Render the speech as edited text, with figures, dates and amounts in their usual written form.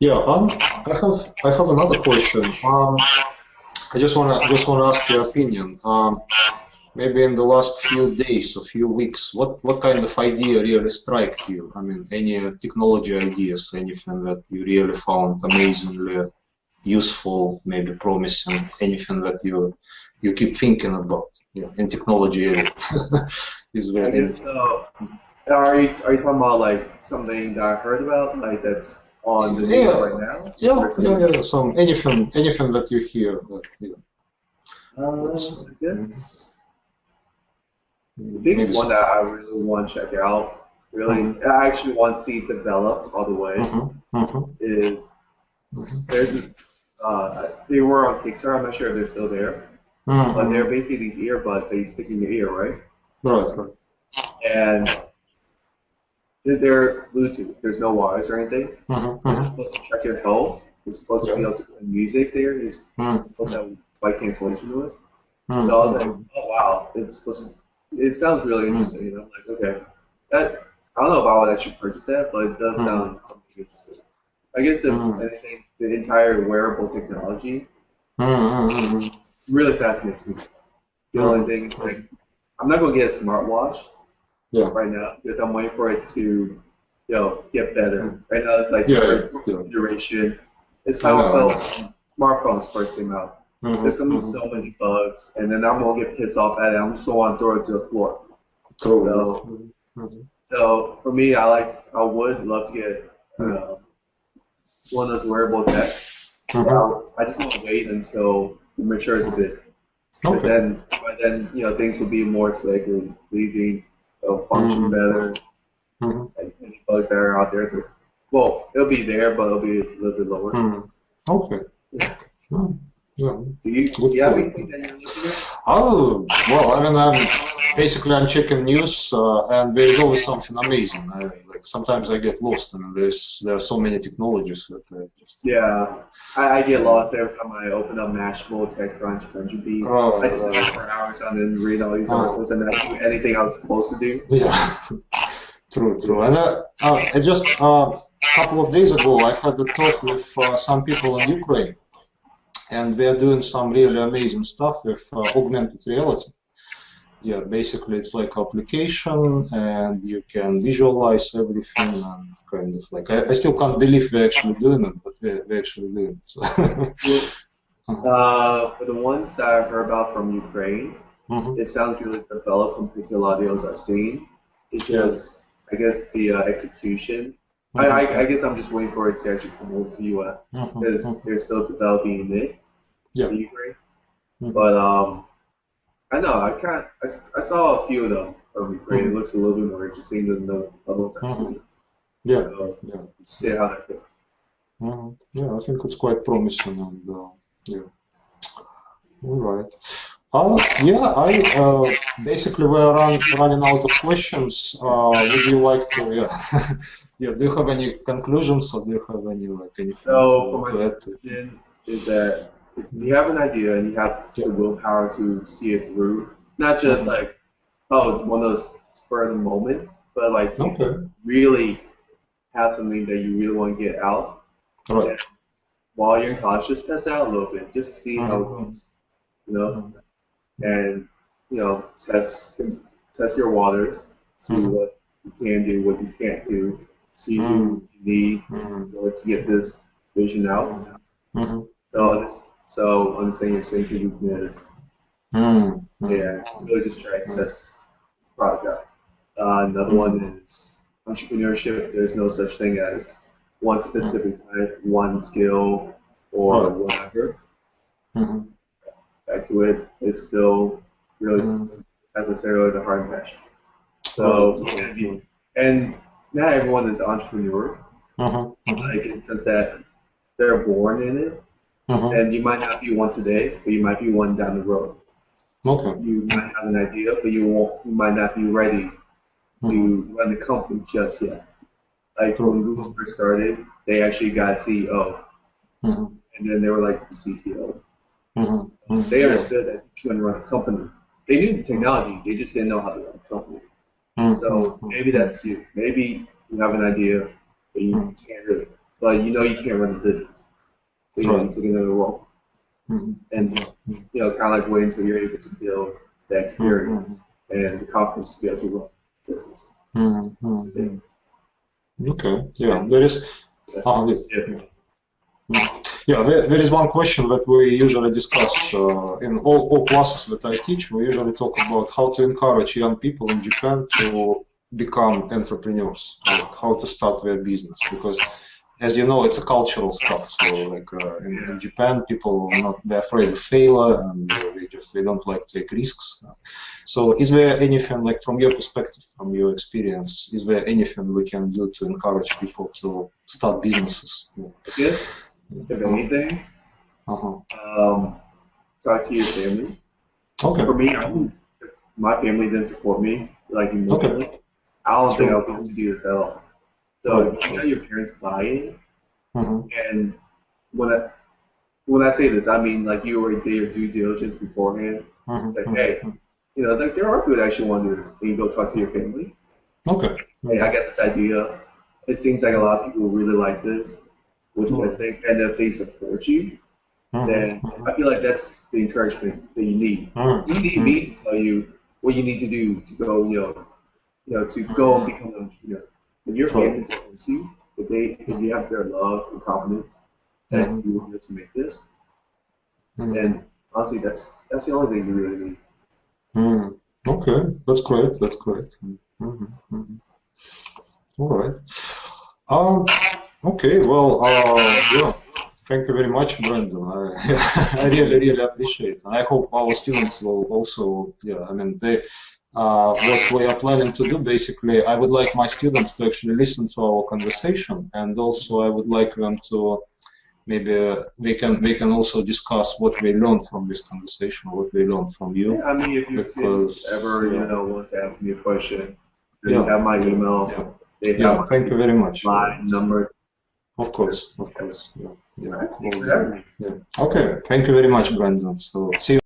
Yeah, I have another question. I just wanna ask your opinion. Maybe in the last few days or few weeks, what kind of idea really struck you? I mean, any technology ideas, anything that you really found amazingly useful, maybe promising, anything that you keep thinking about? Yeah, in technology area. Is I there guess anything? are you talking about like something that I heard about, like that's on the news Yeah, right now, yeah, or yeah, something yeah. else? Some anything that you hear. Yeah, let's I mm, guess the maybe biggest one some. that I really want to check out, really, Mm-hmm, I actually want to see developed all the way, mm-hmm, mm-hmm, is mm-hmm. there's this, they were on Kickstarter. I'm not sure if they're still there, but they're Mm-hmm. basically these earbuds that you stick in your ear, right? Right, right. And they're Bluetooth. There's no wires or anything. Mm-hmm, They're mm-hmm. supposed to track your health. It's supposed to be Yeah. able to play music there. It's supposed Mm-hmm, to have white cancellation noise. So I was like, mm-hmm, oh wow, it's supposed to. It sounds really mm-hmm, interesting. I'm like, okay, that I don't know if I would actually purchase that, but it does mm-hmm, sound something interesting. I guess if mm-hmm, anything, the entire wearable technology mm-hmm, really fascinates me. The only thing is mm-hmm. like, I'm not gonna get a smartwatch Yeah. right now because I'm waiting for it to, get better. Mm. Right now it's like Yeah, yeah, very yeah. duration. It's I how it know, I felt know. when smartphones first came out. There's Mm-hmm, gonna be mm-hmm. so many bugs, and then I'm gonna get pissed off at it. I'm just gonna want to throw it to the floor. True, So, yeah. Mm-hmm, so for me, I would love to get uh, one of those wearable tech, but mm-hmm. I just want to wait until it matures a bit, because Okay. then by then things will be more slick and pleasing. They'll function Mm-hmm, better. mm-hmm, And any bugs that are out there, well, it'll be there, but it'll be a little bit lower. mm-hmm. Okay, Yeah. okay. Mm. Yeah, Do good you have point. anything that you're looking at? Oh, well, I mean, I'm checking news, and there is always something amazing. Like sometimes I get lost, and there are so many technologies that I just Yeah, I get uh, lost every time I open up Mashable, TechCrunch, CrunchBeat. I just sit there uh, for hours on and read all these uh, articles and not do anything I was supposed to do. yeah, true, true. Yeah. And I just a couple of days ago I had a talk with some people in Ukraine, and we are doing some really amazing stuff with augmented reality. Yeah, basically it's like application and you can visualize everything and kind of like I still can't believe we're actually doing it, but we're actually doing it. So. Well, Uh-huh. for the ones that I've heard about from Ukraine, Mhm. it sounds really developed compared to a lot of the others I've seen. It's Yeah. just, I guess, the execution. I Mhm. guess I'm just waiting for it to actually come over to the U.S. Mhm. because Mhm. they're still developing it, Yeah. the Ukraine. Mhm. But I know I saw a few of them from Ukraine. It Mhm. looks a little bit more interesting than the other ones I've Mhm. seen. Yeah. So Yeah. see Yeah. how that goes. Yeah, I think it's quite promising and yeah. All right. Yeah, I basically we're running out of questions. Would you like to, yeah, yeah, do you have any conclusions or do you have any like anything So for to, my to add to? conclusion is that if you Mhm. have an idea and you have Yeah. the willpower to see it through, not just Hmm. like one of those spur of the moments, but like you Okay. really have something that you really want to get out, Right. then while you're in college, just test it out a little bit, just see how it Mm-hmm. goes, you know, Mm-hmm. and test your waters, see Mm-hmm. what you can do, what you can't do, see Mm-hmm. who you need Mm-hmm. in order to get this vision out. Mm-hmm. So understanding your strengths and weakness, yeah, Mm-hmm. really just try to test the product out. Another Mm-hmm. one is entrepreneurship. There's no such thing as one specific type, one skill, or Right. whatever. Mm-hmm. Back to it, it's still really, Mm-hmm. as I said earlier, the hard passion. Right. So, Right. Right. and not everyone is entrepreneur, Mm-hmm. Mm-hmm. like in the sense that they're born in it, Mm-hmm. and you might not be one today, but you might be one down the road. Okay. You might have an idea, but you might not be ready Mm-hmm. to run the company just yet. Like when True. Google Mm-hmm. first started, they actually got a CEO, Mm-hmm. and then they were like the CTO. Mm-hmm. Mm-hmm. They Yeah. understood that you couldn't run a company. They knew the Mm-hmm. technology, they just didn't know how to run a company. So maybe Mm-hmm. that's you. Maybe you have an idea, but you can't really but you know you can't run the business. So you Right. need to take another role. And kind of like wait until you're able to build the experience and the confidence to be able to run the business. Okay. Yeah. There is. That's Yeah. Yeah, there is one question that we usually discuss in all classes that I teach. We usually talk about how to encourage young people in Japan to become entrepreneurs, like how to start their business. Because, as you know, it's a cultural stuff. So, like in Japan, people are not they're afraid of failure, and they don't like to take risks. So, is there anything like from your perspective, from your experience, is there anything we can do to encourage people to start businesses? Yes. If anything, talk to your family. Okay. For me, my family didn't support me like emotionally. Okay. I don't think I Sure. was able to do this at all. So Right. you got your parents buy-in, Mm-hmm. and when I when I say this, I mean like you already did your due diligence beforehand. Like, hey, like there are people that actually want to do this. And you go talk to your family. Okay. Hey, I got this idea. It seems like a lot of people really like this. What do you guys think? And if they support you, then I feel like that's the encouragement that you need. You need me to tell you what you need to do to go, to go and become an entrepreneur. If your family supports you, if you have their love and confidence that you will be able to make this, then honestly, that's the only thing you really need. Okay, that's great. That's great. All right. Um, okay. Well, yeah. Thank you very much, Brandon. I really appreciate it. And I hope our students will also, yeah, I mean, what we are planning to do, basically, I would like my students to actually listen to our conversation, and also I would like them to maybe we can also discuss what we learned from this conversation, what we learned from you, Yeah, I mean, if your kids ever, want to ask me a question, they have my email. They have thank you very much. My number. Of course. Yeah. Okay. Thank you very much, Brandon. So see you.